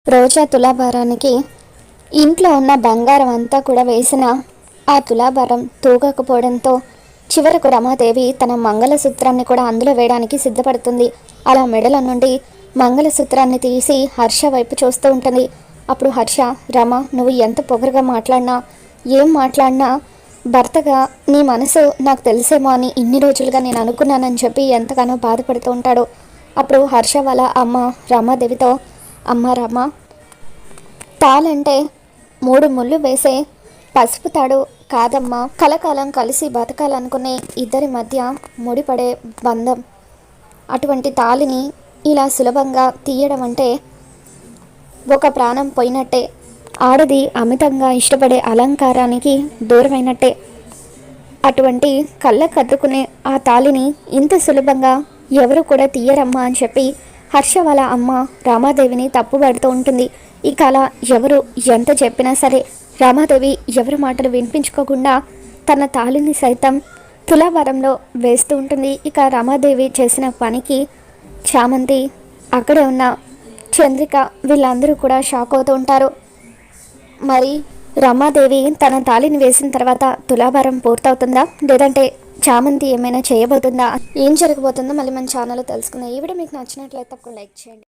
రోజా తులాభారానికి ఇంట్లో ఉన్న బంగారం అంతా కూడా వేసిన ఆ తులాభారం తూగకపోవడంతో చివరకు రమాదేవి తన మంగళసూత్రాన్ని కూడా అందులో వేయడానికి సిద్ధపడుతుంది. అలా మెడల నుండి మంగళసూత్రాన్ని తీసి హర్ష వైపు చూస్తూ ఉంటుంది. అప్పుడు హర్ష, రమ, నువ్వు ఎంత పొగరుగా మాట్లాడినా, ఏం మాట్లాడినా భర్తగా నీ మనసు నాకు తెలిసేమో అని ఇన్ని రోజులుగా నేను అనుకున్నానని చెప్పి ఎంతగానో బాధపడుతూ ఉంటాడు. అప్పుడు హర్ష వాళ్ళ అమ్మ రమాదేవితో, అమ్మ రమ, తాళంటే 3 ముళ్ళు వేసే పసుపు తాడు కాదమ్మా, కలకాలం కలిసి బతకాలనుకునే ఇద్దరి మధ్య ముడిపడే బంధం. అటువంటి తాళిని ఇలా సులభంగా తీయడం అంటే ఒక ప్రాణం పోయినట్టే. ఆడది అమితంగా ఇష్టపడే అలంకారానికి దూరమైనట్టే. అటువంటి కళ్ళకద్దుకునే ఆ తాళిని ఇంత సులభంగా ఎవరు కూడా తీయరమ్మా అని చెప్పి హర్ష వాళ్ళ అమ్మ రామాదేవిని తప్పుపడుతూ ఉంటుంది. ఇక అలా ఎవరు ఎంత చెప్పినా సరే రామాదేవి ఎవరి మాటలు వినిపించుకోకుండా తన తాళిని సైతం తులాభారంలో వేస్తూ ఉంటుంది. ఇక రామాదేవి చేసిన పనికి చామంతి, అక్కడే ఉన్న చంద్రిక వీళ్ళందరూ కూడా షాక్ అవుతూ ఉంటారు. మరి రమాదేవి తన తాళిని వేసిన తర్వాత తులాభారం పూర్తవుతుందా, లేదంటే చామంతి ఏమైనా చేయబోతుందా, ఏం జరగబోతుందో మళ్ళీ మన ఛానల్లో తెలుసుకుందాం. ఈ వీడియో మీకు నచ్చినట్లయితే తప్పకుండా లైక్ చేయండి.